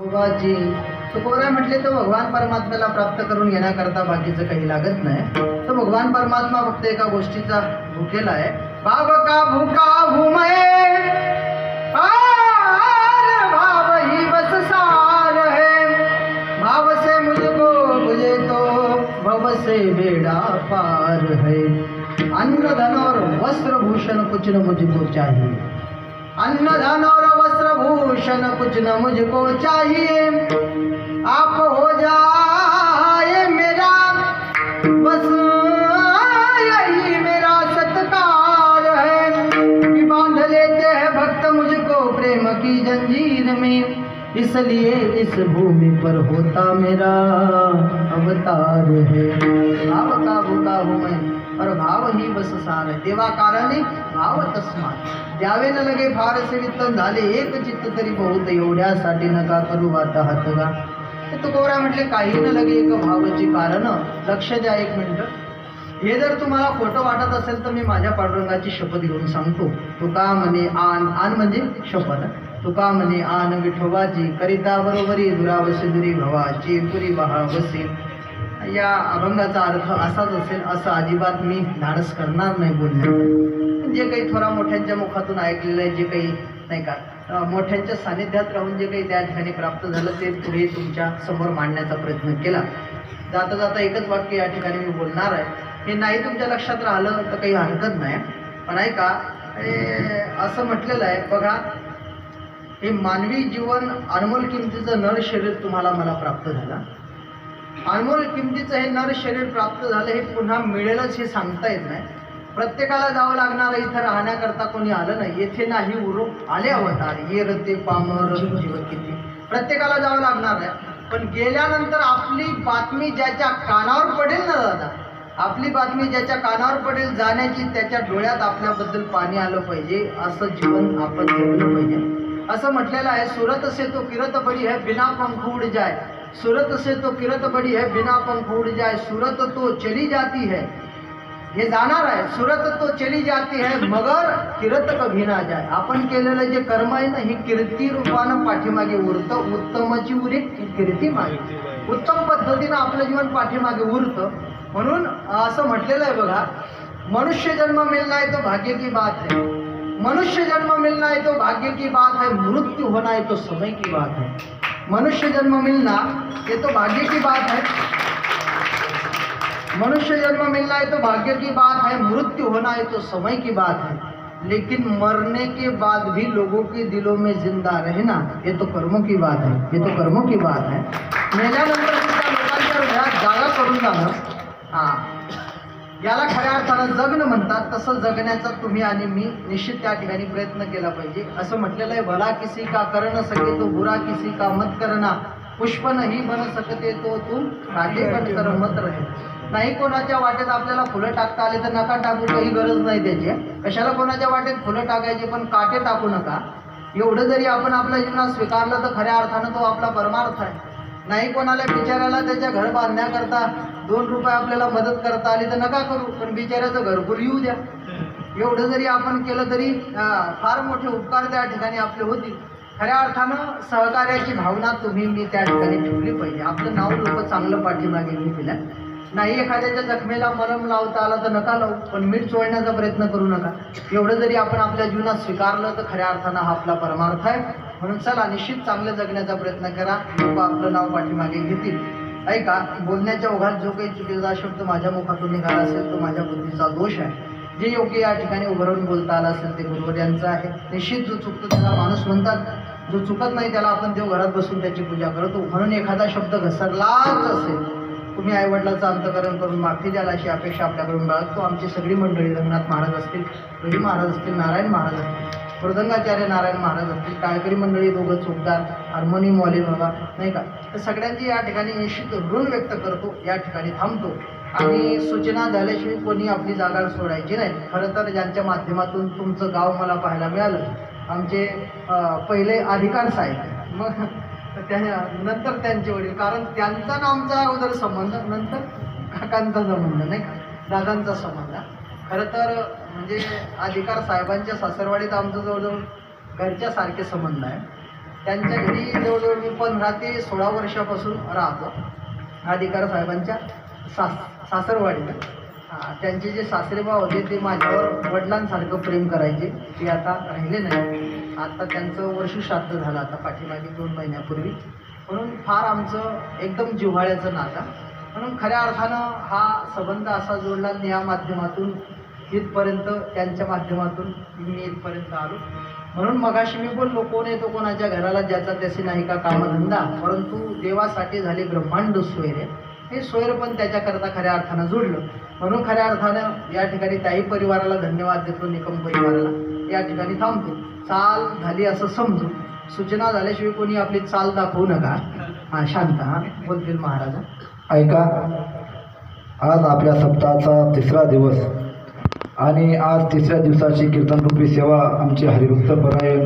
विठोबाची तुकोबराय म्हटले तो भगवान परमात्म्याला प्राप्त करून घेण्याकरता बाकीचं काही लागत नाही. तो भगवान परमात्मा फक्त एका गोष्टीचा भुकेला आहे. भाव का भूका हूं मैं, भाव ही बस सार है, भाव से मुझको बुझे तो भव से बेड़ा पार है. अन्न धन और वस्त्र भूषण कुछ न मुझको चाहिए, अन्न धन और वस्त्र भूषण कुछ न मुझको चाहिए. आप हो जाए मेरा बस यही मेरा सत्कार है. कि बांध लेते हैं भक्त मुझको प्रेम की जंजीर में, इसलिए इस भूमि पर होता मेरा अवतार है. भाव का भूका हूं मैं और भाव ही बस सार है. देवा कारणे भाव तस्मात, द्यावे न लगे फारसे वित्तन झाले एक चित्त तरी बहुत, एवढ्यासाठी नका करू आता हातगा. तुकोबराय म्हटले काही न लगे एक भावाची कारण. लक्ष द्या एक मिनिट. हे जर तुम्हाला खोटं वाटत असेल तर मी माझ्या पांडुरंगाची शपथ घेऊन सांगतो. तुका म्हणे आन, आन म्हणजे शपथ. तुका म्हणे आन विठोबाची करिता बरोबरी दुरावशी दुरी भवाची पुरी बहावसी. या अभंगाचा अर्थ असाच असेल असं अजिबात मी धाडस करणार नाही बोलण्याचं. जे काही थोरा मोठ्यांच्या मुखातून ऐकलेलं आहे, जे काही नाही का मोठ्यांच्या सानिध्यात राहून जे काही त्या ठिकाणी प्राप्त झालं ते पुढे तुमच्या समोर मांडण्याचा प्रयत्न केला. जाता जाता एकच वाक्य या ठिकाणी मी बोलणार आहे. हे नाही तुमच्या लक्षात राहिलं तर काही हरकत नाही, पण ऐका असं म्हटलेलं आहे बघा, हे मानवी जीवन अनमोल किमतीचं नर शरीर तुम्हाला मला प्राप्त झालं. अनमोल किमतीचं हे नर शरीर प्राप्त झालं, हे पुन्हा मिळेलच हे सांगता येत नाही. प्रत्येकाला जावं लागणार. इथं राहण्याकरता कोणी आलं नाही. येथे नाही उरू आले अवतार, ये रते पामर जीव किती. प्रत्येकाला जावं लागणार आहे. पण गेल्यानंतर आपली बातमी ज्याच्या कानावर पडेल ना दादा, आपली बातमी ज्याच्या कानावर पडेल जाण्याची, त्याच्या डोळ्यात आपल्याबद्दल पाणी आलं पाहिजे, असं जीवन आपण जगलं पाहिजे. असं म्हटलेलं आहे, सूरत से तो किरत बड़ी है बिना पंख उड़ जाए, सूरत से तो किरत बड़ी है बिना पंख उड़ जाए, सूरत तो चली जाती है. हे जाणार आहे. सूरत तो चली जाती है मगर किरत कभी ना जाए. आपण केलेलं जे कर्म आहे ना, ही कीर्ती रूपानं पाठीमागे उरतं. उत्तमाची उरे कीर्ती मागे. उत्तम पद्धतीनं आपलं जीवन पाठीमागे उरतं. म्हणून असं म्हटलेलं आहे बघा, मनुष्य जन्म मिलना है तो भाग्य की बात है, मनुष्य जन्म मिलना है तो भाग्य की बात है, मृत्यु होना है तो समय की बात है. मनुष्य जन्म मिलना ये तो भाग्य की बात है, मनुष्य जन्म मिलना है तो भाग्य की बात है, मृत्यु होना है तो समय की बात है. लेकिन मरने के बाद भी लोगों के दिलों में जिंदा रहना ये तो कर्मों की बात है, ये तो कर्मों की बात है. मेल्यानंतर सुद्धा लोकांच्या हृदयात जागा करून जाणं, याला खऱ्या अर्थानं जगणं म्हणतात. तसं जगण्याचा तुम्ही आणि मी निश्चित त्या ठिकाणी प्रयत्न केला पाहिजे. असं म्हटलेलं आहे, भला किसी का कर न सके तो बुरा किसी का मत करना, पुष्प नाही बन सकते तो तुम काटे बन कर मत रहे. नाही कोणाच्या वाटेत आपल्याला फुलं टाकता आले तर नका टाकू, काही गरज नाही त्याची. कशाला कोणाच्या वाटेत फुलं टाकायचे, पण काटे टाकू नका. एवढं जरी आपण आपल्या जीवनात स्वीकारलं तर खऱ्या अर्थानं तो आपला परमार्थ आहे. नाही कोणाला बिचाऱ्याला त्याच्या घर बांधण्याकरता 2 रुपये आपल्याला मदत करता आली तर नका करू, पण बिचाऱ्याचं घरकुल येऊ द्या. एवढं जरी आपण केलं तरी फार मोठे उपकार त्या ठिकाणी आपले होतील. खऱ्या अर्थानं सहकार्याची भावना तुम्ही मी त्या ठिकाणी ठेवली पाहिजे. आपलं नाव लोक चांगलं पाठीमागे घेतलं. नाही एखाद्याच्या जखमेला मलम लावता आला तर नका लावू, पण मीठ चोळण्याचा प्रयत्न करू नका. एवढं जरी आपण आपल्या जीवनात स्वीकारलं तर खऱ्या अर्थानं हा आपला परमार्थ आहे. म्हणून चला निश्चित चांगलं जगण्याचा प्रयत्न करा. लोक आपलं नाव पाठीमागे घेतील. ऐका, बोलण्याच्या ओघात जो काही चुकीचा शब्द माझ्या मुखातून निघाला असेल तो माझ्या बुद्धीचा दोष आहे. जे योग्य या ठिकाणी उभारून बोलता आलं असेल ते गुरुवर्यांचं आहे. निश्चित जो चुकतो त्याला माणूस म्हणतात, जो चुकत नाही त्याला आपण देव घरात बसून त्याची पूजा करतो. म्हणून एखादा शब्द घसरलाच असेल, तुम्ही आईवडिलाचं अंतकरण करून माफी द्याल अशी अपेक्षा आपल्याकडून बाळगतो. आमची सगळी मंडळी, रंगनाथ महाराज असतील, रवी महाराज असतील, नारायण महाराज असतील, मृदंगाचार्य नारायण महाराज असतील, टाळकरी मंडळी, दोघं चोपदार, हार्मोनियमवाले बाबा नाही का, तर सगळ्यांची या ठिकाणी निश्चित ऋण व्यक्त करतो. या ठिकाणी थांबतो आणि सूचना झाल्याशिवाय कोणी आपली जागा सोडायची नाही. खरं तर ज्यांच्या माध्यमातून तुमचं गाव मला पाहायला मिळालं, आमचे पहिले अधिकार साहेब, मग नंतर त्यांचे वडील, कारण त्यांचा ना आमचा अगोदर संबंध, नंतर काकांचा संबंध नाही का, दादांचा संबंध. खरं तर म्हणजे अधिकार साहेबांच्या सासरवाडीत आमचं जवळजवळ घरच्यासारखे संबंध आहे. त्यांच्या घरी जवळजवळ मी 15 ते 16 वर्षापासून राहतो. अधिकार साहेबांच्या सासरवाडीला. त्यांचे जे सासरेबा होते ते माझ्यावर वडिलांसारखं प्रेम करायचे. ते आता राहिले नाही. आता त्यांचं वर्षश्राद्ध झालं आता पाठीमागे 2 महिन्यापूर्वी. म्हणून फार आमचं एकदम जिव्हाळ्याचं नातं. म्हणून खऱ्या अर्थानं हा संबंध असा जोडला आणि या माध्यमातून इथपर्यंत, त्यांच्या माध्यमातून मी इथपर्यंत आलो. म्हणून मगाशी मी बोललो, कोण येतो कोणाच्या घराला ज्याचा त्याची नाही का कामधंदा, परंतु देवासाठी झाले ब्रह्मांड सोयरे. हे सोयर पण त्याच्याकरता खऱ्या अर्थानं जोडलं. म्हणून खऱ्या अर्थानं या ठिकाणी त्याही परिवाराला धन्यवाद देतो, निकम परिवाराला. या ठिकाणी थांबतो. चाल झाली असं समजू. सूचना झाल्याशिवाय कोणी आपली चाल दाखवू नका. शांत बोलतील महाराज. ऐका, आज आपल्या सप्ताहाचा 3रा दिवस आणि आज 3ऱ्या दिवसाची कीर्तनरूपी सेवा आमचे हरिभक्त परायण